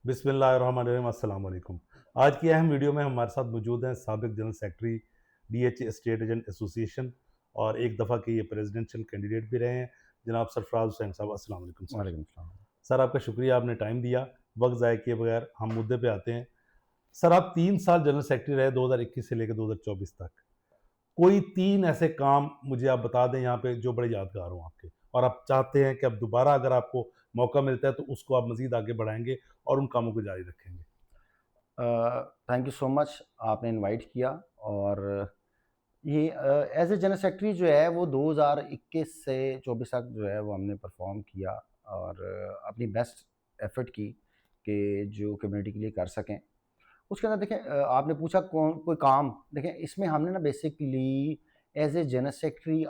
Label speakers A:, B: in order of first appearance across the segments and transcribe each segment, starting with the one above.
A: बिस्मिल्लाहिर्रहमानिर्रहीम, अस्सलाम वालेकुम। आज की अहम वीडियो में हमारे साथ मौजूद हैं साबिक general secretary DHA state agent association और एक दफ़ा के ये प्रेसिडेंशियल कैंडिडेट भी रहे हैं, जनाब सरफराज हुसैन साहब। अस्सलाम वालेकुम सर।
B: वालेकुम सलाम।
A: सर, आपका शुक्रिया, आपने टाइम दिया। वक्त ज़ाय किए बगैर हम मुद्दे पे आते हैं। सर, आप 3 साल जनरल सेक्रेटरी रहे, 2021 से लेकर 2024 तक। कोई 3 ऐसे काम मुझे आप बता दें यहाँ पे जो बड़े यादगार हों आपके, और आप चाहते हैं कि अब दोबारा अगर आपको मौका मिलता है तो उसको आप मज़ीद आगे बढ़ाएँगे और उन कामों को जारी रखेंगे।
B: थैंक यू सो मच, आपने इनवाइट किया। और ये एज ए जनरल सेक्रेटरी जो है वो 2021 से 24 तक जो है वो हमने परफॉर्म किया और अपनी बेस्ट एफर्ट की कि जो कम्युनिटी के लिए कर सकें। उसके अंदर देखें, आपने पूछा कौन कोई काम, देखें इसमें हमने ना basically as a general secretary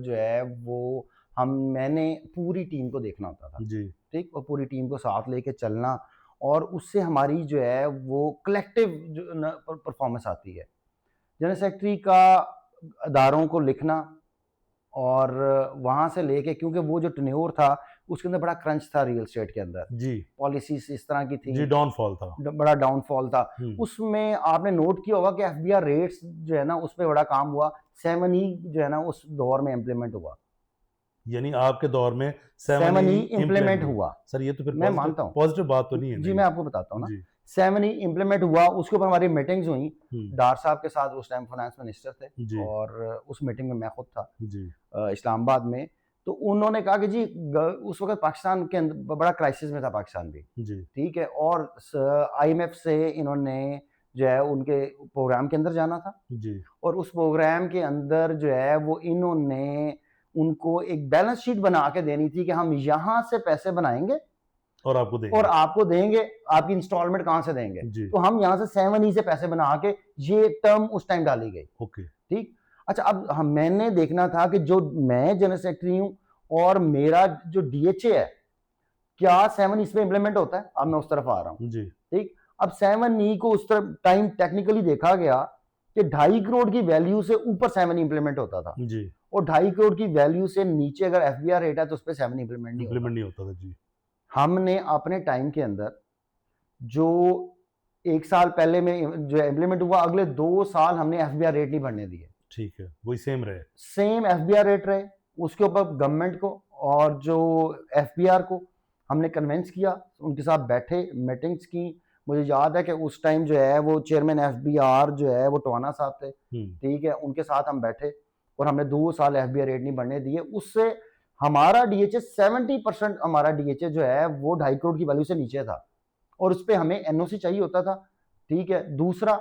B: जो है वो मैंने पूरी टीम को देखना होता था।
A: जी।
B: ठीक, और पूरी टीम को साथ लेके चलना, और उससे हमारी जो है वो कलेक्टिव जो न परफॉर्मेंस आती है। जनरल सेक्रेटरी का अदारों को लिखना, और वहाँ से लेके, क्योंकि वो जो टेन्योर था उसके अंदर बड़ा क्रंच था रियल एस्टेट के अंदर,
A: जी।
B: पॉलिसीज इस तरह की थी,
A: जी, डाउनफॉल था।
B: बड़ा डाउनफॉल था।
A: हुँ।
B: उसमें आपने नोट किया होगा कि एफबीआर रेट्स जो है ना उस पे बड़ा काम हुआ। 7E जो है ना उस दौर में इम्प्लीमेंट हुआ।
A: यानी आपके दौर में 7E
B: 7E
A: इम्प्लीमेंट
B: इम्प्लीमेंट
A: हुआ।
B: हुआ,
A: सर, ये तो फिर
B: मैं
A: पॉज़िटिव
B: मानता हूँ।
A: पॉज़िटिव बात तो नहीं है ना
B: जी,
A: ये?
B: मैं आपको बताता हूँ ना।
A: जी।
B: 7E इम्प्लीमेंट हुआ, उसके ऊपर हमारी मीटिंग्स हुई।
A: हुँ।
B: डार साहब के साथ उस टाइम फाइनेंस मिनिस्टर थे,
A: जी।
B: और उस मीटिंग में मैं खुद था
A: जी।
B: इस्लामाबाद में। तो उन्होंने कहा कि जी उस वक़्त पाकिस्तान के अंदर बड़ा क्राइसिस में था पाकिस्तान भी,
A: जी।
B: ठीक है? और आईएमएफ से इन्होंने जो है उनके प्रोग्राम के अंदर जाना था,
A: जी।
B: और उस प्रोग्राम के अंदर जो है वो इन्होंने उनको एक बैलेंस शीट बना के देनी थी कि हम यहाँ से पैसे बनाएँगे
A: और आपको
B: और
A: देंगे।
B: आपको देंगे, आपकी इंस्टॉलमेंट कहाँ से देंगे?
A: जी।
B: तो हम यहाँ से 7E से पैसे बना के, ये टर्म उस टाइम डाली गई।
A: ओके।
B: ठीक? अच्छा, अब मैंने देखना था कि जो मैं जनरल सेक्रेटरी हूँ और मेरा जो डीएचए है, क्या 7 इसमें इंप्लीमेंट होता है? अब मैं उस तरफ आ रहा हूँ।
A: जी।
B: ठीक? अब 7E को उस तरफ टाइम टेक्निकली देखा गया कि 2.5 करोड़ की वैल्यू से ऊपर 7 इंप्लीमेंट होता था,
A: जी।
B: और 2.5 करोड़ की वैल्यू से नीचे अगर एफबीआर रेट है तो उस पे 7 इंप्लीमेंट नहीं होता।
A: इम्प्लीमेंट नहीं होता था। जी।
B: हमने अपने टाइम के अंदर जो 1 साल पहले में जो इम्प्लीमेंट हुआ, अगले 2 साल हमने एफबीआर रेट नहीं बढ़ने दिए।
A: ठीक है, वही सेम रहे।
B: सेम एफबीआर रेट रहे। उसके ऊपर गवर्नमेंट को और जो एफबीआर को हमने कन्विंस किया, उनके साथ बैठे, मीटिंग्स की। मुझे याद है कि उस टाइम जो है वो चेयरमैन एफबीआर जो है वो टवाना साहब थे,
A: हुँ।
B: ठीक है? उनके साथ हम बैठे और हमने 2 साल एफबीआर रेट नहीं बढ़ने दिए। उससे हमारा डीएचए 70% हमारा डीएचए जो है वो 2.5 करोड़ की वैल्यू से नीचे था, और उस पे हमें एनओसी चाहिए होता था, ठीक है? दूसरा,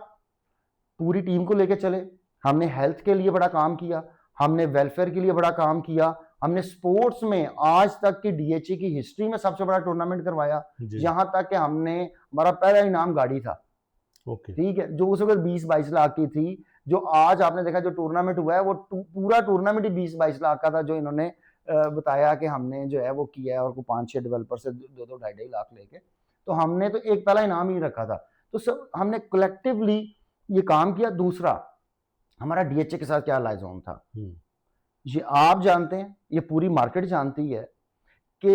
B: पूरी टीम को लेके चले। हमने हेल्थ के लिए बड़ा काम किया, हमने वेलफेयर के लिए बड़ा काम किया, हमने स्पोर्ट्स में आज तक की डीएचए की हिस्ट्री में सबसे बड़ा टूर्नामेंट करवाया।
A: जी।
B: यहाँ तक कि हमारा पहला इनाम गाड़ी था,
A: ओके।
B: ठीक है? जो उस वक़्त 20-22 लाख की थी, जो आज आपने देखा जो टूर्नामेंट हुआ है वो पूरा टूर्नामेंट ही 20-22 लाख का था, जो इन्होंने बताया कि हमने जो है वो किया है, और को 5-6 डेवलपर से 2-2 ढाई-ढाई लाख लेके। तो हमने तो एक पहला इनाम ही रखा था। तो सब हमने कलेक्टिवली ये काम किया। दूसरा, हमारा डीएचए के साथ क्या लाइज़ॉन था,
A: हुँ।
B: ये आप जानते हैं, ये पूरी मार्केट जानती है कि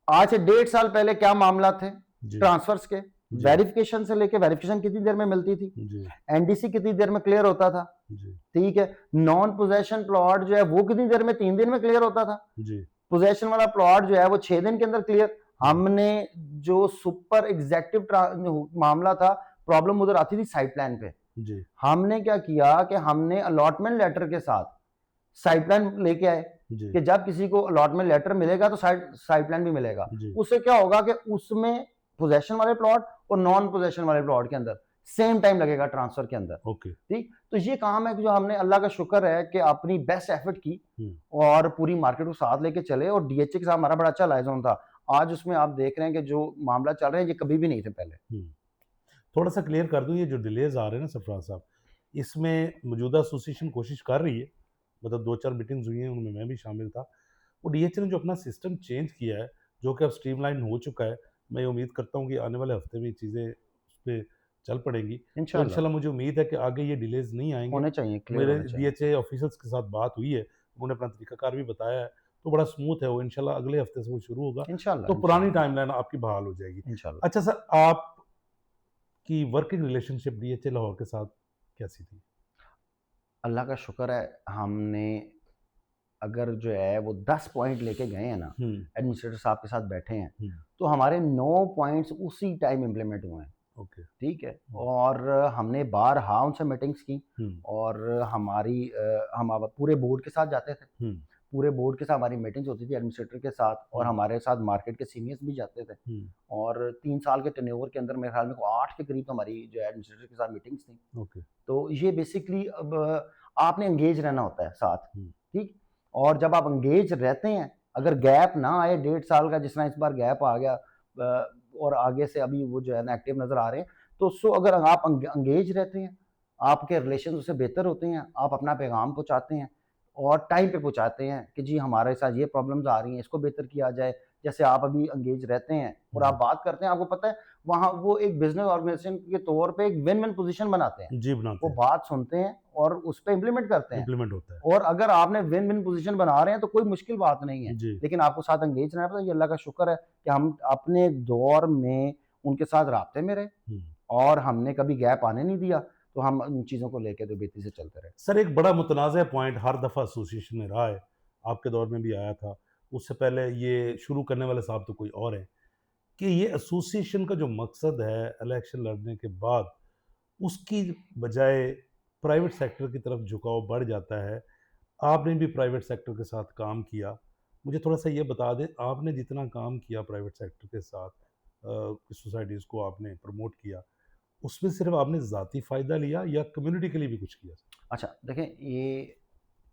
B: आज से 1.5 साल पहले क्या मामला थे
A: जी।
B: ट्रांसफर्स के।
A: जी।
B: वेरिफिकेशन से लेके, वेरिफिकेशन कितनी देर में मिलती थी,
A: जी।
B: एनडीसी कितनी देर में क्लियर होता था,
A: जी।
B: ठीक है? नॉन पोजेशन प्लॉट जो है वो कितनी देर में, 3 दिन में क्लियर होता था।
A: जी।
B: पोजेशन वाला प्लॉट जो है वो 6 दिन के अंदर क्लियर। हमने जो सुपर एग्जेक्टिव मामला था, प्रॉब्लम उधर आती थी साइट प्लान पे।
A: जी।
B: हमने क्या किया कि हमने अलॉटमेंट लेटर के साथ साइट प्लान लेके आए,
A: जी।
B: कि जब किसी को अलॉटमेंट लेटर मिलेगा तो साइट प्लान भी मिलेगा।
A: जी।
B: उससे क्या होगा कि उसमें पोजेशन वाले प्लॉट और नॉन पोजेशन वाले प्लॉट के अंदर सेम टाइम लगेगा ट्रांसफर के अंदर।
A: ओके।
B: ठीक, तो ये काम है कि जो हमने, अल्लाह का शुक्र है कि अपनी बेस्ट एफर्ट की
A: हुँ।
B: और पूरी मार्केट को साथ लेके चले, और डीएचए के साथ हमारा बड़ा अच्छा लाइजन था। आज उसमें आप देख रहे हैं कि जो मामला चल रहे हैं ये कभी भी नहीं थे पहले।
A: हुँ। थोड़ा-सा क्लियर कर दूँ, ये जो डिलेज़ आ रहे हैं ना सरफराज साहब, इसमें मौजूदा एसोसिएशन कोशिश कर रही है, मतलब 2-4 मीटिंग्स हुई हैं, उनमें मैं भी शामिल था। वो डीएचए ने जो अपना सिस्टम चेंज किया है, जो कि अब स्ट्रीमलाइन हो चुका है, मैं ये उम्मीद करता हूँ कि आने वाले हफ्ते में ये चीज़ें उस पे चल पड़ेंगी। तो
B: इंशाल्लाह
A: इंशाल्लाह मुझे उम्मीद है कि आगे ये डिलेज़ नहीं आएँगे।
B: होने चाहिए, क्लियर
A: मेरे
B: होने चाहिए।
A: डीएचए ऑफ़िसर्स के साथ बात हुई है, उन्होंने अपना तरीकाकार भी बताया है, तो बड़ा स्मूथ है वो, इंशाल्लाह अगले हफ्ते से वो शुरू होगा,
B: इंशाल्लाह
A: तो पुरानी
B: इंशाल्लाह
A: टाइमलाइन आपकी बहाल हो जाएगी।
B: इंशाल्लाह।
A: अच्छा सर, आपकी वर्किंग रिलेशनशिप डीएचए लाहौर के साथ कैसी थी?
B: अल्लाह का शुक्र है, हमने अगर जो है वो 10 पॉइंट लेके गए हैं ना,
A: हुँ,
B: एडमिनिस्ट्रेटर साहब के साथ बैठे हैं,
A: हुँ,
B: तो हमारे 9 पॉइंट्स उसी टाइम इम्प्लीमेंट हुए हैं,
A: ओके।
B: ठीक है?
A: हुँ,
B: और हमने बारहा उनसे मीटिंग्स की
A: हुँ,
B: और हम अब पूरे बोर्ड के साथ जाते थे।
A: हुँ,
B: पूरे बोर्ड के साथ हमारी मीटिंग्स होती थी एडमिनिस्ट्रेटर के साथ और
A: हुँ,
B: हमारे साथ मार्केट के सीनियर्स भी जाते थे।
A: हुँ,
B: और 3 साल के टेन्योर के अंदर मेरे ख्याल में को 8 के करीब तो हमारी जो है एडमिनिस्ट्रेटर के साथ मीटिंग्स थी।
A: ओके।
B: तो ये बेसिकली अब आपने एंगेज रहना होता है साथ,
A: हुँ,
B: ठीक? और जब आप एंगेज रहते हैं, अगर गैप ना आए 1.5 साल का जिस तरह इस बार गैप आ गया और आगे से अभी वो जो है ना एक्टिव नज़र आ रहे हैं, तो सो अगर आप एंगेज रहते हैं, आपके रिलेशन उससे बेहतर होते हैं, आप अपना पैगाम पहुँचाते हैं और टाइम पे पहुँचाते हैं कि जी हमारे साथ ये प्रॉब्लम्स आ रही हैं, इसको बेहतर किया जाए। जैसे आप अभी एंगेज रहते हैं और आप
A: हुँ,
B: बात करते हैं, आपको पता है वहाँ वो एक बिज़नेस ऑर्गेनाइज़ेशन के तौर पे एक विन-विन पोज़ीशन बनाते हैं।
A: जी बनाते
B: वो
A: हैं,
B: बात सुनते हैं और उस पे इम्प्लीमेंट करते हैं।
A: इम्प्लीमेंट होता है।
B: और अगर आपने विन विन पोजीशन बना रहे हैं तो कोई मुश्किल बात नहीं है।
A: जी,
B: लेकिन आपको साथ एंगेज रहना पड़ेगा। ये अल्लाह का शुक्र है कि हम अपने दौर में उनके साथ राब्ते में रहे
A: हुँ।
B: और हमने कभी गैप आने नहीं दिया। तो हम इन चीज़ों को लेके तो बेहतरी से चलते रहे।
A: सर एक बड़ा मुतनाज़ पॉइंट हर दफ़ा एसोसिएशन में रहा है, आपके दौर में भी आया था, उससे पहले ये शुरू करने वाले साहब तो कोई और हैं, कि ये एसोसिएशन का जो मकसद है इलेक्शन लड़ने के बाद, उसकी बजाय प्राइवेट सेक्टर की तरफ झुकाव बढ़ जाता है। आपने भी प्राइवेट सेक्टर के साथ काम किया। मुझे थोड़ा-सा ये बता दें, आपने जितना काम किया प्राइवेट सेक्टर के साथ सोसाइटीज़ को आपने प्रमोट किया, उसमें सिर्फ़ आपने ज़ाती फ़ायदा लिया या कम्युनिटी के लिए भी कुछ किया?
B: अच्छा, देखें ये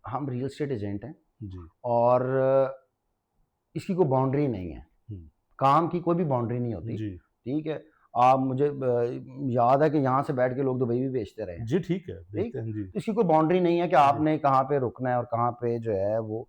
B: हम रियल एस्टेट एजेंट हैं
A: जी।
B: और इसकी कोई बाउंड्री नहीं है।
A: हुँ।
B: काम की कोई भी बाउंड्री नहीं होती,
A: जी।
B: ठीक है? आप मुझे याद है कि यहाँ से बैठ के लोग दुबई भी बेचते रहे हैं।
A: जी, ठीक है,
B: ठीक?
A: देखते हैं। जी।
B: तो इसकी कोई बाउंड्री नहीं है कि
A: जी।
B: आपने कहाँ पे रुकना है और कहाँ पे जो है वो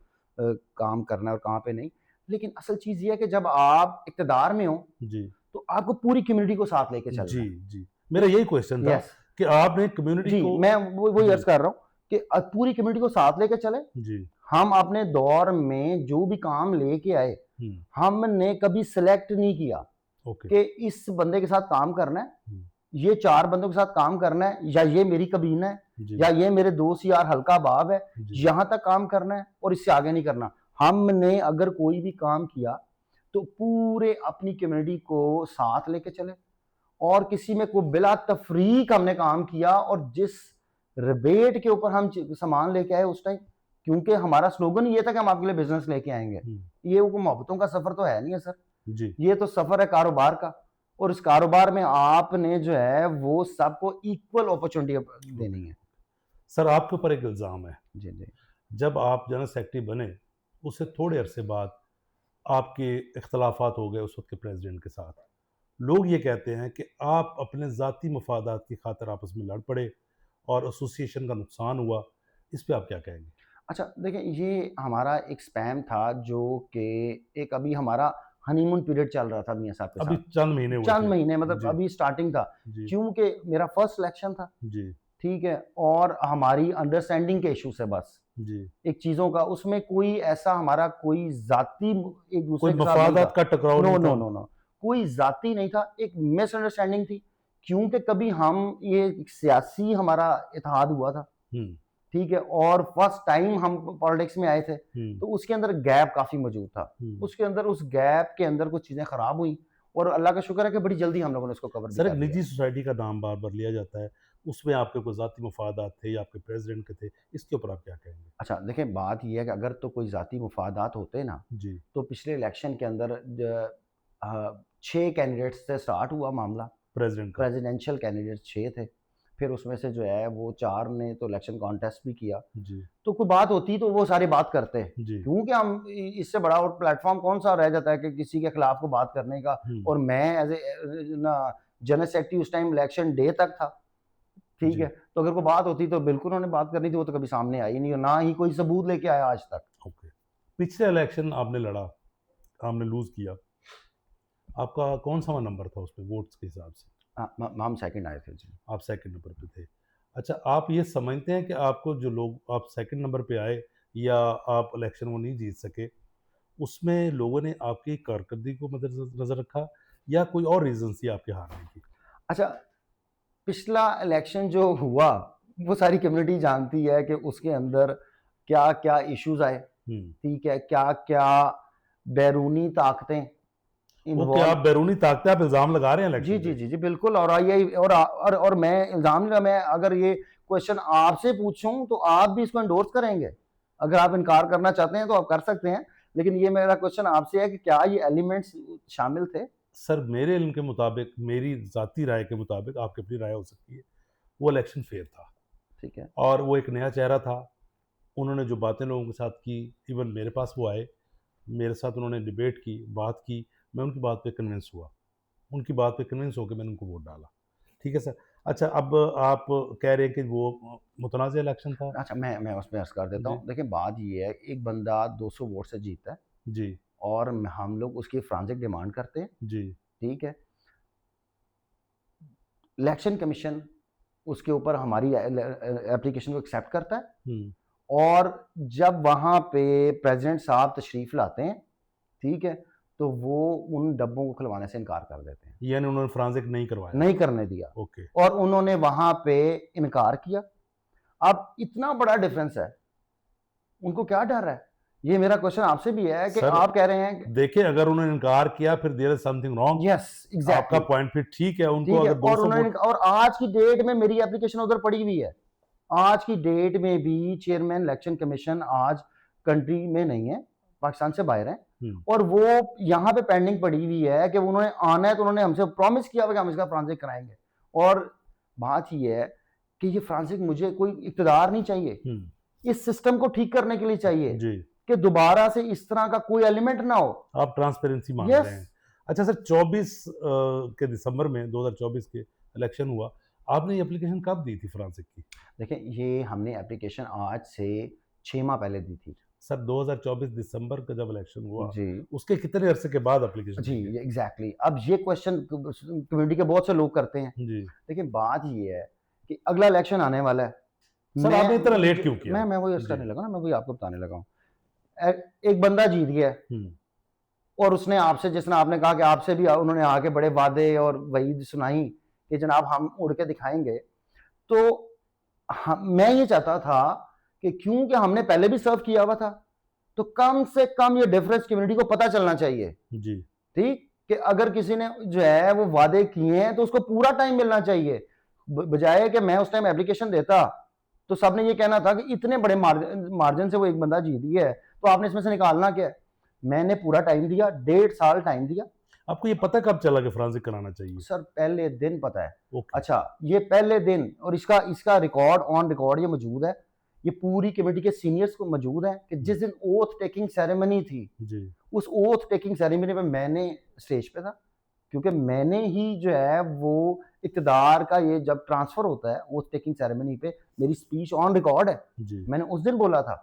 B: काम करना है और कहाँ पे नहीं। लेकिन असल चीज़ ये है कि जब आप इक़्तिदार में हो,
A: जी।
B: तो आपको पूरी कम्युनिटी को साथ लेके चलना
A: जी,
B: है।
A: जी। मेरा यही क्वेश्चन था
B: यस,
A: कि आपने कम्युनिटी
B: जी,
A: को।
B: मैं वो वही
A: जी,
B: अर्ज़ कर रहा हूँ कि पूरी कम्युनिटी को साथ लेके चले।
A: जी।
B: हम अपने दौर में जो भी काम लेके आए,
A: हुँ,
B: हमने कभी सेलेक्ट नहीं किया
A: ओके।
B: कि इस बंदे के साथ काम करना है,
A: हुँ,
B: ये 4 बंदों के साथ काम करना है या ये मेरी कबीना है
A: जी,
B: या ये मेरे दोस्त यार हल्का बाब है,
A: जी,
B: यहाँ तक काम करना है और इससे आगे नहीं करना। हमने अगर कोई भी काम किया, तो पूरे अपनी कम्युनिटी को साथ लेके चले और किसी में कोई बिला तफ़रीक हमने काम किया और जिस रिबेट के ऊपर हम सामान लेके आए उस टाइम, क्योंकि हमारा स्लोगन ये था कि हम आपके लिए बिज़नेस लेके आएँगे।
A: हुँ,
B: ये वो मोहब्बतों का सफ़र तो है नहीं है सर।
A: जी।
B: ये तो सफ़र है कारोबार का और इस कारोबार में आपने जो है वो सबको इक्वल अपॉर्चुनिटी देनी है।
A: सर आपके ऊपर एक इल्ज़ाम है,
B: जी, जी।
A: जब आप जनरल सेक्रेटरी बने, उससे थोड़े अरसे बाद आपके इख्तिलाफ़ात हो गए उस वक़्त के प्रेज़िडेंट के साथ। लोग ये कहते हैं कि आप अपने ज़ाती मफ़ादात की ख़ातिर आपस में लड़ पड़े और एसोसिएशन का नुकसान हुआ। इस पे आप क्या कहेंगे?
B: अच्छा देखिए ये हमारा एक स्पैम था जो कि एक अभी हमारा हनीमून पीरियड चल रहा था मियाँ साहब के
A: अभी
B: साथ।
A: चंद महीने हुए
B: चंद
A: थे।
B: महीने मतलब
A: जी,
B: अभी स्टार्टिंग था।
A: जी,
B: क्योंकि मेरा फर्स्ट सिलेक्शन था,
A: जी,
B: ठीक है? और हमारी अंडरस्टैंडिंग के इश्यू से बस।
A: जी।
B: एक चीज़ों का उसमें कोई ऐसा हमारा कोई ज़ाती एक
A: कोई
B: दूसरे के साथ नहीं
A: मफ़ादात
B: था।
A: का टकराव
B: नो,
A: नहीं
B: नो,
A: था।
B: No, no. कोई ज़ाती नहीं था, एक मिसअंडरस्टैंडिंग थी। क्योंकि कभी हम ये एक सियासी हमारा इत्तेहाद हुआ था,
A: हुँ,
B: ठीक है? और फर्स्ट टाइम हम पॉलिटिक्स में आए थे,
A: हुँ,
B: तो उसके अंदर गैप काफ़ी मौजूद था।
A: हुँ।
B: उसके अंदर उस गैप के अंदर कुछ चीज़ें खराब हुई और अल्लाह का शुक्र है कि बड़ी जल्दी हम लोगों ने उसको कवर भी
A: सर एक
B: कर लिया।
A: निजी सोसाइटी का नाम बार-बार लिया जाता है, उसमें आपके कोई ज़ाती मफ़ादात थे या आपके प्रेज़िडेंट के थे, इसके ऊपर आप क्या कहेंगे?
B: अच्छा, देखिए बात ये है कि अगर तो कोई ज़ाती मफ़ादात होते ना,
A: जी,
B: तो पिछले इलेक्शन के अंदर 6 कैंडिडेट्स से स्टार्ट हुआ मामला।
A: प्रेज़िडेंट का।
B: प्रेसिडेंशियल कैंडिडेट्स 6 थे। फिर उसमें से जो है वो 4 ने तो इलेक्शन कॉन्टेस्ट भी किया।
A: जी,
B: तो कोई बात होती तो वो सारी बात करते।
A: जी,
B: क्योंकि हम इससे बड़ा और प्लेटफ़ॉर्म कौन-सा रह जाता है कि किसी के खिलाफ को बात करने का
A: हुँ,
B: और मैं एज़ ना जनरल सेक्रेटरी उस टाइम इलेक्शन डे तक था, ठीक है?
A: जी,
B: तो अगर कोई बात होती तो बिल्कुल उन्होंने बात करनी थी, वो तो कभी सामने आई नहीं और ना ही कोई सबूत लेके आया आज तक।
A: ओके। पिछले इलेक्शन आपने लड़ा, आपने लूज़ किया, आपका कौन-सा नंबर था उसमें वोट्स के हिसाब से?
B: हम सेकंड आए थे जी।
A: आप सेकंड नंबर पे थे। अच्छा, आप ये समझते हैं कि आपको जो लोग आप सेकंड नंबर पे आए या आप इलेक्शन वो नहीं जीत सके, उसमें लोगों ने आपकी कारकर्दगी को नज़र रखा या कोई और रीज़न थी आपके हारने की?
B: अच्छा, पिछला इलेक्शन जो हुआ, वो सारी कम्युनिटी जानती है कि उसके अंदर क्या-क्या इश्यूज़ आए,
A: हुँ।
B: ठीक है? क्या-क्या बैरूनी ताकतें
A: ओके,
B: इन्वॉल्व।
A: आप बैरूनी ताकतें आप इल्ज़ाम लगा रहे हैं
B: जी,
A: इलेक्शन
B: जी,
A: पे?
B: जी, जी, बिल्कुल। और आई और मैं इल्ज़ाम नहीं, मैं अगर ये क्वेश्चन आपसे पूछूँ तो आप भी इसको एंडोर्स करेंगे? अगर आप इनकार करना चाहते हैं तो आप कर सकते हैं, लेकिन ये मेरा क्वेश्चन आपसे है कि क्या ये एलिमेंट्स शामिल थे?
A: सर मेरे इल्म के मुताबिक, मेरी ज़ाती राय के मुताबिक, आपकी अपनी राय हो सकती है, वो इलेक्शन फेयर था
B: ठीक है।
A: और वो एक नया चेहरा था। उन्होंने जो बातें लोगों के साथ की, इवन मेरे पास वो आए, मेरे साथ उन्होंने डिबेट की, बात की, मैं उनकी बात पे कन्विंस हुआ। उनकी बात पे कन्विंस होके मैंने उनको वोट डाला। ठीक है सर। अच्छा, अब आप कह रहे हैं कि वो मुतनाज़ इलेक्शन था?
B: अच्छा, मैं उसमें अर्ज़ कर देता
A: जी,
B: हूँ। देखिए, बात ये है, एक बंदा 200 वोट से जीतता है
A: जी,
B: और हम लोग उसकी फोरेंसिक डिमांड करते हैं,
A: जी।
B: ठीक है? इलेक्शन कमीशन उसके ऊपर हमारी एप्लीकेशन को एक्सेप्ट करता है
A: हुँ।
B: और जब वहाँ पे प्रेज़िडेंट साहब तशरीफ़ लाते हैं, ठीक है? तो वो उन डब्बों को खुलवाने से इनकार कर देते हैं,
A: यानी उन्होंने फोरेंसिक नहीं करवाया।
B: नहीं करने दिया
A: ओके।
B: और उन्होंने वहाँ पे इनकार किया। अब इतना बड़ा डिफ़रेंस है, उनको क्या डर है? ये मेरा क्वेश्चन आपसे भी है कि
A: सर
B: आप कह रहे हैं कि
A: देखिए, अगर उन्होंने इनकार किया फिर there is something wrong.
B: Yes,
A: आपका
B: एग्ज़ैक्टली,
A: पॉइंट फिर ठीक है, उनको
B: ठीक है।
A: अगर
B: और
A: 200
B: उन्होंने
A: वोट।
B: और आज की डेट में मेरी एप्लीकेशन उधर पड़ी हुई है। आज की डेट में भी चेयरमैन इलेक्शन कमीशन आज कंट्री में नहीं है, पाकिस्तान से बाहर है
A: हुँ,
B: और वो यहाँ पे पेंडिंग पड़ी हुई है कि उन्होंने आना है, तो उन्होंने हमसे प्रॉमिस किया हुआ कि हम इसका फोरेंसिक कराएँगे। और बात ये है कि ये फोरेंसिक मुझे कोई इक़्तिदार नहीं चाहिए,
A: हुँ।
B: इस सिस्टम को ठीक करने के लिए चाहिए
A: जी,
B: कि दोबारा से इस तरह का कोई एलिमेंट ना हो।
A: आप ट्रांसपेरेंसी माँग
B: यस।
A: रहे हैं। अच्छा सर, 24 के दिसंबर में 2024 के इलेक्शन हुआ। आपने ये एप्लीकेशन कब दी थी फोरेंसिक की?
B: देखिए, ये हमने एप्लीकेशन आज से 6 माह पहले दी थी।
A: सर 2024 दिसंबर का जब इलेक्शन हुआ,
B: जी।
A: उसके कितने अरसे के बाद एप्लीकेशन
B: जी,
A: दी गई?
B: ये एग्ज़ैक्टली। अब ये क्वेश्चन कम्युनिटी के बहुत से लोग करते हैं।
A: जी।
B: देखिए, बात ये है कि अगला इलेक्शन आने वाला है।
A: सर आपने इतना
B: मैं
A: लेट
B: ज
A: क्यों किया?
B: मैं वही अर्ज़
A: जी।
B: करने लगा ना, मैं वही आपको बताने लगा हूँ। एक बंदा जीत गया है
A: हुँ,
B: और उसने आपसे, जिसने आपने कहा कि आपसे भी उन्होंने आके बड़े वादे और वईद सुनाई कि जनाब हम उड़ के दिखाएँगे। तो मैं ये चाहता था कि क्योंकि हमने पहले भी सर्व किया हुआ था, तो कम से कम ये डिफरेंस कम्युनिटी को पता चलना चाहिए,
A: जी,
B: ठीक? कि अगर किसी ने जो है वो वादे किए हैं तो उसको पूरा टाइम मिलना चाहिए। बजाय कि मैं उस टाइम एप्लीकेशन देता, तो सबने ये कहना था कि इतने बड़े मार्जिन से वो एक बंदा जीत गया है, तो आपने इसमें से निकालना क्या है? मैंने पूरा टाइम दिया, 1.5 साल टाइम दिया।
A: आपको ये पता कब चला कि फोरेंसिक कराना चाहिए?
B: सर पहले दिन पता है।
A: ओके।
B: अच्छा, ये पहले दिन और इसका इसका रिकॉर्ड ऑन रिकॉर्ड ये मौजूद है। ये पूरी कमेटी के सीनियर्स को मौजूद है कि
A: हुँ,
B: जिस दिन ओथ टेकिंग सेरेमनी थी,
A: जी,
B: उस ओथ टेकिंग सेरेमनी में मैंने स्टेज पे था। क्योंकि मैंने ही जो है वो इक़्तिदार का ये जब ट्रांसफ़र होता है ओथ टेकिंग सेरेमनी पे, मेरी स्पीच ऑन रिकॉर्ड है।
A: जी,
B: मैंने उस दिन बोला था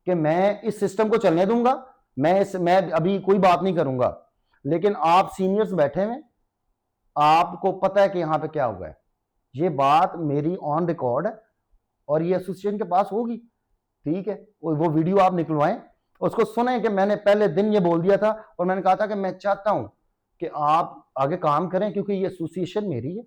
B: कि मैं इस सिस्टम को चलने दूँगा, मैं अभी कोई बात नहीं करूँगा। लेकिन आप सीनियर्स बैठे हुए हैं, आपको पता है कि यहाँ पे क्या हुआ है। ये बात मेरी ऑन रिकॉर्ड है और ये एसोसिएशन के पास होगी, ठीक है? वो वीडियो आप निकलवाएँ, उसको सुनें कि मैंने पहले दिन ये बोल दिया था और मैंने कहा था कि मैं चाहता हूँ कि आप आगे काम करें क्योंकि ये एसोसिएशन मेरी है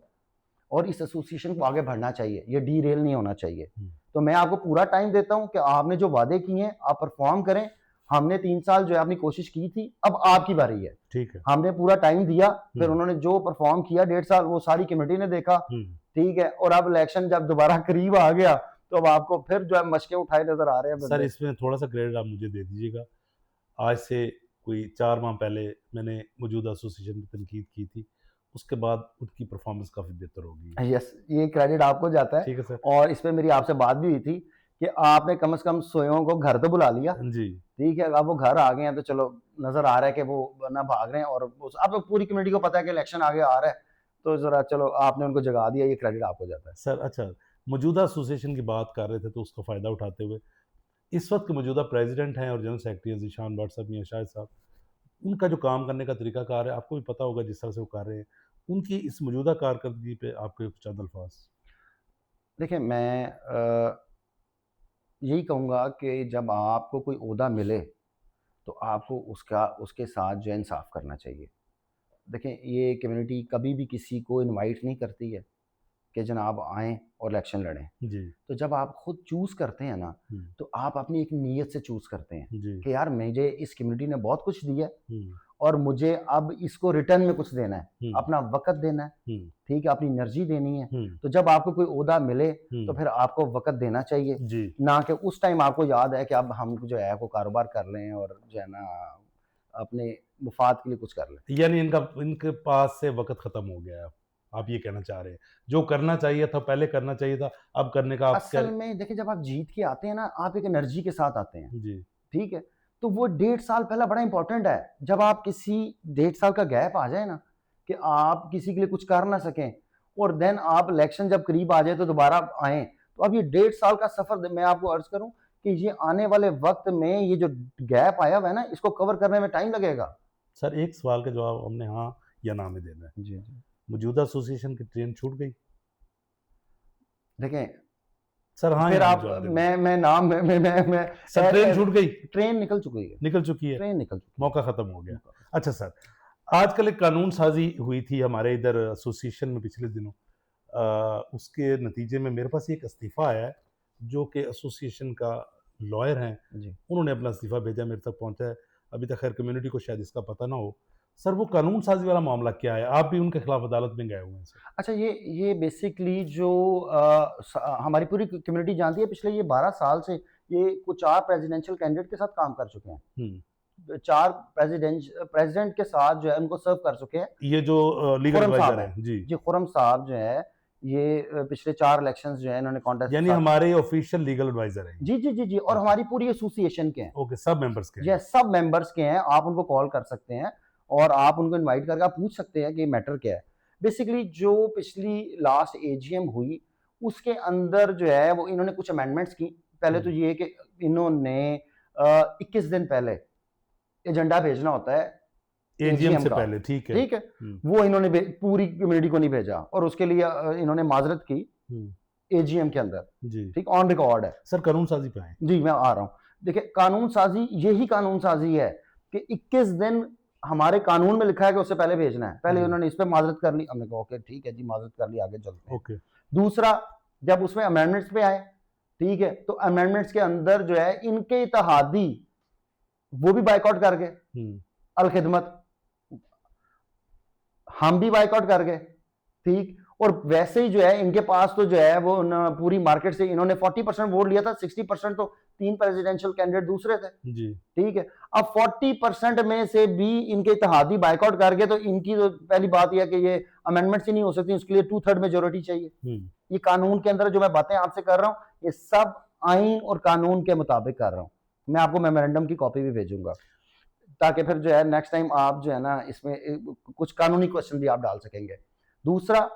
B: और इस एसोसिएशन को आगे बढ़ना चाहिए, ये डीरेल नहीं होना चाहिए।
A: हुँ।
B: तो मैं आपको पूरा टाइम देता हूँ कि आपने जो वादे किए हैं, आप परफ़ॉर्म करें। हमने 3 साल जो है अपनी कोशिश की थी, अब आपकी बारी है।
A: ठीक है।
B: हमने पूरा टाइम दिया, फिर
A: हुँ,
B: उन्होंने जो परफ़ॉर्म किया 1.5 साल, वो सारी कमेटी ने देखा,
A: हुँ।
B: ठीक है? और अब इलेक्शन जब दोबारा करीब आ गया, तो अब आपको फिर जो है मशकें उठाए नज़र आ रहे हैं
A: सर
B: बंदे।
A: इसमें थोड़ा-सा क्रेडिट आप मुझे दे दीजिएगा। आज से कोई 4 माह पहले मैंने मौजूदा एसोसिएशन की तनकीद की थी। उसके बाद उनकी परफ़ॉर्मेंस काफ़ी बेहतर हो गई है।
B: यस, ये क्रेडिट आपको जाता है
A: ठीक है सर।
B: और इस पे मेरी आपसे बात भी हुई थी कि आपने कम से कम सोयों को घर तो बुला लिया,
A: जी।
B: ठीक है? अब वो घर आ गए हैं तो चलो नज़र आ रहा है कि वो ना भाग रहे हैं और उस अब पूरी कम्युनिटी को पता है कि इलेक्शन आगे आ रहा है, तो ज़रा चलो आपने उनको जगा दिया, ये क्रेडिट आपको जाता है।
A: सर अच्छा, मौजूदा एसोसिएशन की बात कर रहे थे तो उसका फ़ायदा उठाते हुए, इस वक़्त के मौजूदा प्रेज़िडेंट हैं और जनरल सेक्रेटरी हैं ज़ीशान भट्ट साहब, मियां शाहिद साहब, उनका जो काम करने का तरीक़ाकार है, आपको भी पता होगा जिस तरह से वो कर रहे हैं। उनकी इस मौजूदा कारकर्दगी पे आपके चंद अल्फ़ाज़?
B: देखिए, मैं यही कहूँगा कि जब आपको कोई ओहदा मिले, तो तो आपको उसका उसके साथ जो है इंसाफ करना चाहिए। देखें, ये कम्युनिटी कभी भी किसी को इनवाइट नहीं करती है कि जनाब आएँ और इलेक्शन लड़ें।
A: जी।
B: तो जब आप खुद चूज़ करते हैं ना,
A: हुँ,
B: तो आप अपनी एक नीयत से चूज़ करते हैं
A: जी।
B: कि यार मुझे इस कम्युनिटी ने बहुत कुछ दिया है
A: हुँ,
B: और मुझे अब इसको रिटर्न में कुछ देना है,
A: हुँ,
B: अपना वक़्त देना है,
A: हुँ,
B: ठीक है, अपनी एनर्जी देनी है।
A: हुँ,
B: तो जब आपको कोई ओहदा मिले, तो
A: हुँ,
B: फिर आपको वक़्त देना चाहिए,
A: जी।
B: ना कि उस टाइम आपको याद है कि अब हम जो है वो कारोबार कर लें और जो है ना अपने मुफ़ाद के लिए कुछ कर लें।
A: यानी इनके पास से वक़्त ख़त्म हो गया है। आप ये कहना चाह रहे हैं। जो करना चाहिए था, पहले करना चाहिए था, अब करने का आप क्या।
B: असल में देखिए, जब आप जीत के आते हैं ना, आप एक एनर्जी के साथ आते हैं,
A: जी,
B: ठीक है? तो वो 1.5 साल पहला बड़ा इम्पोर्टेंट है। जब आप किसी 1.5 साल का गैप आ जाए ना, कि आप किसी के लिए कुछ कर ना सकें और देन आप इलेक्शन जब करीब आ जाए तो दोबारा आएँ। तो अब ये 1.5 साल का सफ़र मैं आपको अर्ज़ करूँ कि ये आने वाले वक़्त में ये जो गैप आया हुआ है ना, इसको कवर करने में टाइम लगेगा।
A: सर एक सवाल का जवाब हमने हाँ या ना में देना है।
B: जी, जी।
A: मौजूदा एसोसिएशन की ट्रेन छूट गई?
B: देखें,
A: सर हाँ
B: फिर
A: या ना में
B: आप
A: जवाब देना है।
B: मैं नाम मैं
A: सर ट्रेन छूट गई?
B: ट्रेन निकल चुकी है,
A: निकल चुकी है?
B: ट्रेन निकल चुकी
A: मौका ख़त्म हो गया।
B: है।
A: अच्छा सर, आजकल एक कानून साज़ी हुई थी हमारे इधर एसोसिएशन में पिछले दिनों। उसके नतीजे में मेरे पास एक इस्तीफ़ा आया है, जो कि एसोसिएशन का लॉयर हैं,
B: जी।
A: उन्होंने अपना इस्तीफ़ा भेजा, मेरे तक पहुँचा है। अभी तक खैर कम्युनिटी को शायद इसका पता ना हो। सर वो कानून साज़ी वाला मामला क्या है? आप भी उनके खिलाफ अदालत में गए हुए हैं सर।
B: अच्छा, ये बेसिकली जो हमारी पूरी कम्युनिटी जानती है, पिछले ये 12 साल से ये कुछ 4 प्रेसिडेंशियल कैंडिडेट के साथ काम कर चुके हैं।
A: हुँ,
B: 4 प्रेसिडेंट के साथ जो है उनको सर्व कर चुके हैं।
A: ये जो लीगल
B: खुर्रम साहब
A: एडवाइज़र
B: हैं।
A: हैं। जी,
B: जी, खुर्रम साहब जो है ये पिछले 4 इलेक्शंस जो है इन्होंने कॉन्टेस्ट के
A: यानी
B: साथ।
A: हमारे ऑफ़िशियल लीगल एडवाइज़र हैं ये।
B: जी, जी, जी, जी, और
A: ओके,
B: हमारी पूरी एसोसिएशन के हैं।
A: ओके सब मेंबर्स के
B: ये
A: हैं।
B: सब मेंबर्स के हैं, आप उनको कॉल कर सकते हैं और आप उनको इनवाइट करके आप पूछ सकते हैं कि मैटर क्या है। बेसिकली जो पिछली लास्ट एजीएम हुई, उसके अंदर जो है वो इन्होंने कुछ अमेंडमेंट्स की। पहले तो
A: हुँ,
B: ये कि इन्होंने 21 दिन पहले एजेंडा भेजना होता है
A: एजीएम
B: एजीएम
A: से
B: का,
A: पहले ठीक है।
B: ठीक है?
A: हुँ,
B: वो इन्होंने पूरी कम्युनिटी को नहीं भेजा और उसके लिए इन्होंने माज़रत की
A: हुँ,
B: एजीएम के अंदर,
A: जी।
B: ठीक? ऑन रिकॉर्ड है।
A: सर कानून साज़ी पे आएँ।
B: जी, मैं आ रहा हूँ। देखिए, कानून साज़ी यही कानून साज़ी है कि 21 दिन हमारे कानून में लिखा है कि उससे पहले भेजना है। पहले
A: जी,
B: उन्होंने इस पे माज़रत कर ली, हमने कहा ओके ठीक है जी, माज़रत कर ली, आगे चलते हैं।
A: ओके।
B: दूसरा, जब उसमें अमेंडमेंट्स पे आए, ठीक है? तो अमेंडमेंट्स के अंदर जो है इनके इत्तेहादी वो भी बायकॉट कर गए,
A: हुँ,
B: अल-खिदमत, हम भी बायकॉट कर गए, ठीक? और वैसे ही जो है इनके पास तो जो है वो न पूरी मार्केट से इन्होंने 40% वोट लिया था, 60% तो 3 प्रेसिडेंशियल कैंडिडेट दूसरे थे,
A: जी,
B: ठीक है? अब 40% में से भी इनके इत्तेहादी बायकॉट कर गए, तो इनकी तो पहली बात ये है कि ये अमेंडमेंट्स ही नहीं हो सकती, उसके लिए 2/3 मेजॉरिटी चाहिए।
A: हुँ,
B: ये कानून के अंदर जो मैं बातें आपसे कर रहा हूँ, ये सब आइन और कानून के मुताबिक कर रहा हूँ। मैं आपको मेमोरेंडम की कॉपी भी भेजूँगा, ताकि फिर जो है नेक्स्ट टाइम आप जो है ना इसमें कुछ कानूनी क्वेश्चन भी आप डाल सकेंगे। दूसरा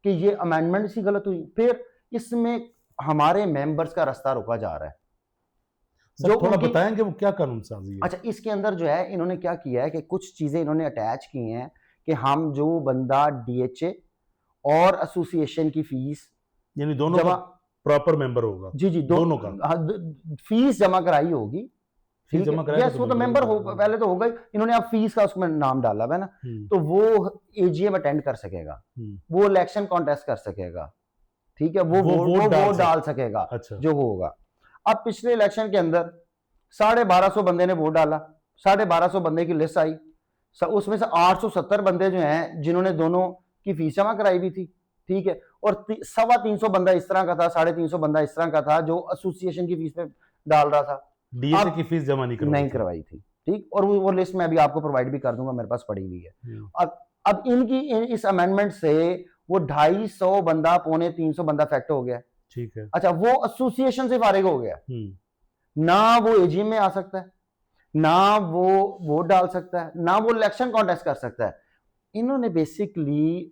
B: कि ये अमेंडमेंट्स ही गलत हुई, फिर इसमें हमारे मेंबर्स का रास्ता रोका जा रहा है।
A: सर
B: जो
A: थोड़ा
B: उनकी
A: बताएँगे वो क्या कानून साज़ी है?
B: अच्छा, इसके अंदर जो है इन्होंने क्या किया है कि कुछ चीज़ें इन्होंने अटैच की हैं कि हम जो बंदा डीएचए और एसोसिएशन की फीस
A: यानी दोनों का
B: जमा
A: प्रॉपर मेंबर होगा,
B: जी, जी,
A: दोनों का?
B: फीस जमा कराई होगी,
A: फीस
B: ठीक है?
A: जमा कराएगा
B: यस,
A: तो
B: वो तो
A: मेंबर
B: मेंबर हो
A: होगा।
B: पहले तो होगा ही। इन्होंने अब फीस का उसमें नाम डाला हुआ है ना,
A: हुँ,
B: तो वो एजीएम अटेंड कर सकेगा,
A: हुँ,
B: वो इलेक्शन कॉन्टेस्ट कर सकेगा, ठीक है? वो
A: वो
B: वोट
A: वोट
B: वो
A: डाल
B: वोट
A: सक
B: डाल सकेगा,
A: अच्छा,
B: जो होगा। अब पिछले इलेक्शन के अंदर 1250 बंदे ने वोट डाला, 1250 बंदे की लिस्ट आई, उसमें से 870 बंदे जो हैं जिन्होंने दोनों की फीस जमा कराई हुई थी, ठीक है? और 350 बंदा इस तरह का था, 350 बंदा इस तरह का था जो एसोसिएशन की फीस पे डाल रहा था।
A: डीएचए
B: अब
A: की फीस जमा नहीं करवाई
B: नहीं
A: थी।
B: करवाई थी, ठीक? और वो लिस्ट मैं अभी आपको प्रोवाइड भी कर दूंगा, मेरे पास पड़ी हुई है।
A: हुँ,
B: अब इनकी इस अमेंडमेंट से वो 250 बंदा, पौने 300 बंदा इफेक्ट हो गया।
A: ठीक है।
B: अच्छा, वो एसोसिएशन से फारिग हो गया,
A: हुँ,
B: ना वो एजीएम में आ सकता है, ना वो वोट डाल सकता है, ना वो इलेक्शन कॉन्टेस्ट कर सकता है। इन्होंने बेसिकली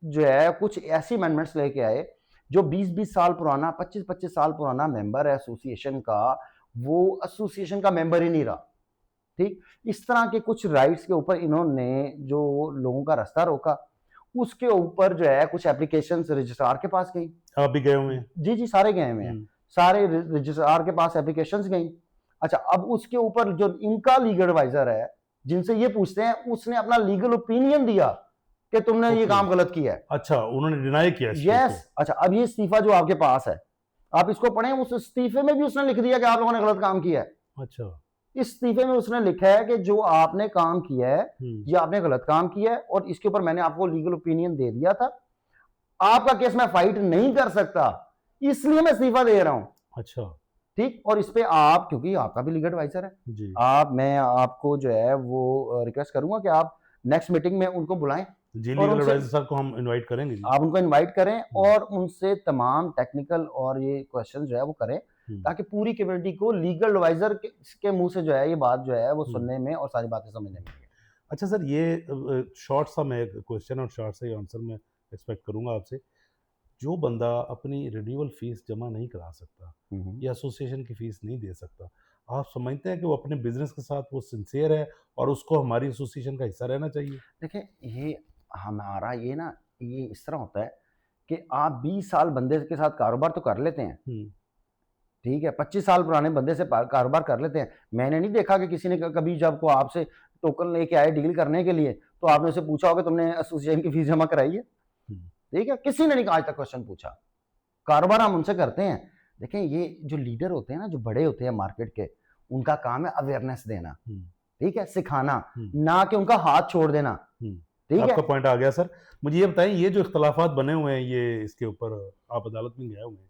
B: जो है कुछ ऐसी अमेंडमेंट्स लेके आए जो 20-20 साल पुराना, 25-25 साल पुराना मेंबर है एसोसिएशन का, वो एसोसिएशन का मेंबर ही नहीं रहा, ठीक? इस तरह के कुछ राइट्स के ऊपर इन्होंने जो लोगों का रास्ता रोका, उसके ऊपर जो है कुछ एप्लीकेशंस रजिस्ट्रार के पास गई।
A: आप भी गए हुए हैं?
B: जी, जी, सारे गए हुए हैं।
A: हुँ,
B: सारे रजिस्ट्रार के पास एप्लीकेशंस गई। अच्छा, अब उसके ऊपर जो इनका लीगल एडवाइजर है, जिनसे ये पूछते हैं, उसने अपना लीगल ओपिनियन दिया कि तुमने ये
A: ओके।
B: काम गलत किया है।
A: अच्छा, उन्होंने डिनाई किया इस चीज
B: यस। अच्छा, अब ये इस्तीफा जो आपके पास है, आप इसको पढ़ें, उस इस्तीफे में भी उसने लिख दिया कि आप लोगों ने गलत काम किया है।
A: को। अच्छा।
B: इस इस्तीफे में उसने लिखा है कि जो आपने काम किया है,
A: हम्म।
B: ये आपने गलत काम किया है, और इसके ऊपर मैंने आपको लीगल ओपिनियन दे दिया था। आपका केस मैं फाइट नहीं कर सकता, इसलिए मैं इस्तीफा दे रहा हूं।
A: अच्छा।
B: ठीक, और इस पे आप, क्योंकि आपका भी लीगल एडवाइजर है,
A: जी
B: मैं आपको जो है वो रिक्वेस्ट करूंगा कि आप नेक्स्ट मीटिंग में उनको बुलाएं
A: जी,
B: और
A: लीगल
B: उनसे
A: एडवाइजर साहब को हम इनवाइट करेंगे जी।
B: आप उनको इनवाइट करें
A: हम्म।
B: और उनसे तमाम टेक्निकल और ये क्वेश्चन जो है वो करें,
A: हम्म।
B: ताकि पूरी कम्युनिटी को लीगल एडवाइजर के मुंह से जो है ये बात जो है वो
A: हम्म।
B: सुनने में और सारी बातें समझने में लगे।
A: अच्छा सर, ये शॉर्ट सा मैं एक क्वेश्चन और शॉर्ट सा ही आंसर मैं एक्सपेक्ट करूंगा आपसे। जो बंदा अपनी रिन्यूअल फीस जमा नहीं करा सकता या एसोसिएशन की फीस नहीं दे सकता, आप समझते हैं कि वो अपने बिजनेस के साथ वो सिंसियर है और उसको हमारी एसोसिएशन का हिस्सा रहना चाहिए?
B: देखिए, ये हमारा ये ना, ये इस तरह होता है कि आप 20 साल बंदे के साथ कारोबार तो कर लेते हैं,
A: हम्म।
B: ठीक है, 25 साल पुराने बंदे से कारोबार कर लेते हैं। मैंने नहीं देखा कि किसी ने कभी जब को आपसे टोकन लेके आए डील करने के लिए, तो आपने उसे पूछा होगा तुमने एसोसिएशन की फीस जमा कराई है?
A: हम्म।
B: ठीक है, किसी ने नहीं आज तक क्वेश्चन पूछा। कारोबार हम उनसे करते हैं। देखें, ये जो लीडर होते हैं ना, जो बड़े होते हैं मार्केट के, उनका काम है अवेयरनेस देना,
A: हम्म।
B: ठीक है, सिखाना,
A: हम्म।
B: ना कि उनका हाथ छोड़ देना।
A: हम्म।
B: ठीक
A: आपका
B: है।
A: पॉइंट आ गया सर। मुझे ये बताएं, ये जो इख्तलाफात बने हुए हैं, ये इसके ऊपर आप अदालत में गए होंगे,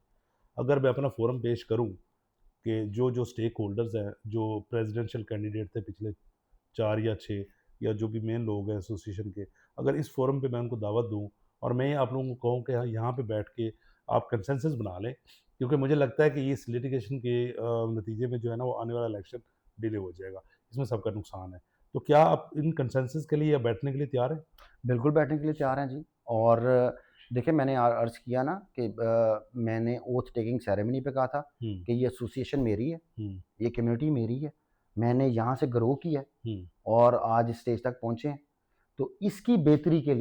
A: अगर मैं अपना फोरम पेश करूं कि जो जो स्टेक होल्डर्स हैं, जो प्रेसिडेंशियल कैंडिडेट थे पिछले 4 या 6, या जो भी मेन लोग हैं एसोसिएशन के, अगर इस फोरम पे मैं उनको दावत दूं और मैं आप लोगों को कहूं कि हाँ, यहाँ पे बैठ के आप कंसेंसस बना लें, क्योंकि मुझे लगता है कि इस लिटिगेशन के नतीजे में जो है ना, वो आने वाला इलेक्शन डिले हो जाएगा, इसमें सबका नुकसान है। तो क्या आप इन कंसेंसस के लिए या बैठने के लिए तैयार हैं?
B: बिल्कुल बैठने के लिए तैयार हैं जी। और देखिए, मैंने अर्ज़ किया ना कि मैंने ओथ टेकिंग सेरेमनी पे कहा था
A: हम्म।
B: कि ये एसोसिएशन मेरी है,
A: हम्म।
B: ये कम्युनिटी मेरी है, मैंने यहाँ से ग्रो किया है
A: हम्म।
B: और आज इस स्टेज तक पहुँचे हैं। तो इसकी बेहतरी के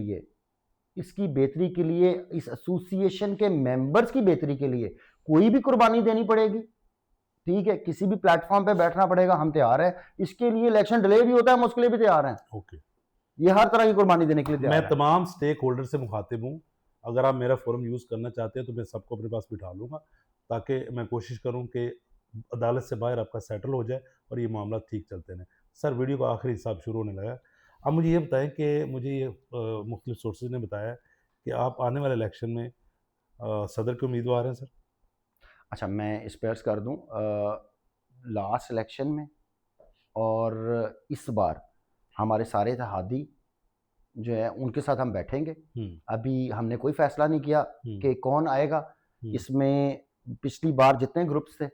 B: लिए, इस एसोसिएशन के मेंबर्स की बेहतरी के लिए कोई भी कुर्बानी देनी पड़ेगी, ठीक है, किसी भी प्लेटफॉर्म पे बैठना पड़ेगा, हम तैयार हैं। इसके लिए इलेक्शन डिले भी होता है, हम उसके लिए भी तैयार हैं।
A: ओके।
B: ये हर तरह की कुर्बानी देने के लिए
A: मैं
B: तैयार हैं।
A: तमाम स्टेक होल्डर से मुखातिब हूँ। अगर आप मेरा फोरम यूज़ करना चाहते हैं तो मैं सबको अपने पास बिठा लूँगा, ताकि मैं कोशिश करूँ कि अदालत से बाहर आपका सेटल हो जाए और ये मामला ठीक चलते रहें। सर, वीडियो का आखिरी हिसाब शुरू होने लगा है। अब मुझे ये बताएं कि मुझे ये मुख्तलिफ सोर्सेज ने बताया कि आप आने वाले इलेक्शन में सदर के उम्मीदवार हैं सर?
B: अच्छा, मैं इस पे अर्ज़ कर दूँ, लास्ट इलेक्शन में और इस बार हमारे सारे इत्तेहादी जो है उनके साथ हम बैठेंगे। अभी हमने कोई फ़ैसला नहीं किया कि कौन आएगा। इसमें पिछली बार जितने ग्रुप्स थे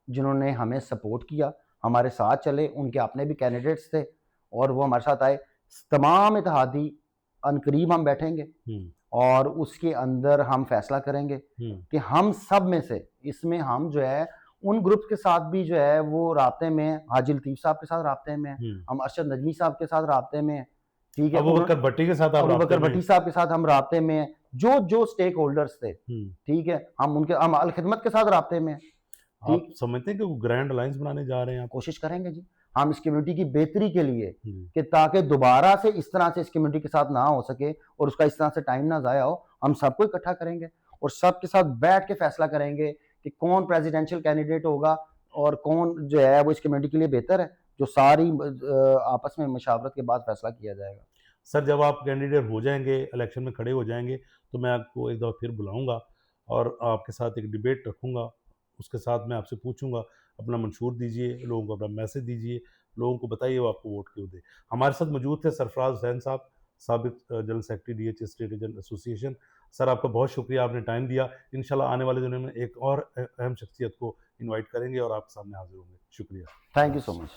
B: जिन्होंने हमें सपोर्ट किया, हमारे साथ चले, उनके अपने भी कैंडिडेट्स थे और वो हमारे साथ आए। तमाम इत्तेहादी अनकरीब हम बैठेंगे और उसके अंदर हम फैसला करेंगे कि हम सब में से, इसमें हम जो है उन ग्रुप के साथ भी जो है वो राब्ते में हैं, हाजी लतीफ़ साहब के साथ राब्ते में हैं, हम अरशद नजमी साहब के साथ राब्ते में हैं, ठीक है,
A: अबू बकर भट्टी के साथ आप
B: अबू
A: राब्ते
B: बकर
A: में
B: भट्टी साहब के साथ हम राब्ते में हैं, जो स्टेक होल्डर्स थे, ठीक है, हम अल खिदमत के साथ राब्ते में हैं।
A: आप समझते हैं कि वो ग्रैंड अलायंस बनाने जा रहे हैं आप?
B: कोशिश करेंगे जी, हम इस कम्युनिटी की बेहतरी के लिए, कि ताकि दोबारा से इस तरह से इस कम्युनिटी के साथ ना हो सके और उसका इस तरह से टाइम ना ज़ाया हो, हम सबको इकट्ठा करेंगे और सबके साथ बैठ के फैसला करेंगे कि कौन प्रेसिडेंशियल कैंडिडेट होगा और कौन जो है वो इस कम्युनिटी के लिए बेहतर है, जो सारी आपस में मशावरत के बाद फैसला किया जाएगा।
A: सर, जब आप कैंडिडेट हो जाएंगे, इलेक्शन में खड़े हो जाएंगे, तो मैं आपको एक दफ़ा फिर बुलाऊंगा और आपके साथ एक डिबेट रखूंगा। उसके साथ मैं आपसे पूछूंगा, अपना मंशूर दीजिए, लोगों को अपना मैसेज दीजिए, लोगों को बताइए वो आपको वोट क्यों दे। हमारे साथ मौजूद थे सरफराज हुसैन साहब, साबिक general secretary DHS state agent association. Sir, आपका बहुत शुक्रिया, आपने टाइम दिया। इंशाल्लाह आने वाले दिनों में एक और अहम शख्सियत को इन्वाइट करेंगे और आपके सामने हाजिर होंगे। शुक्रिया।
B: Thank you so much.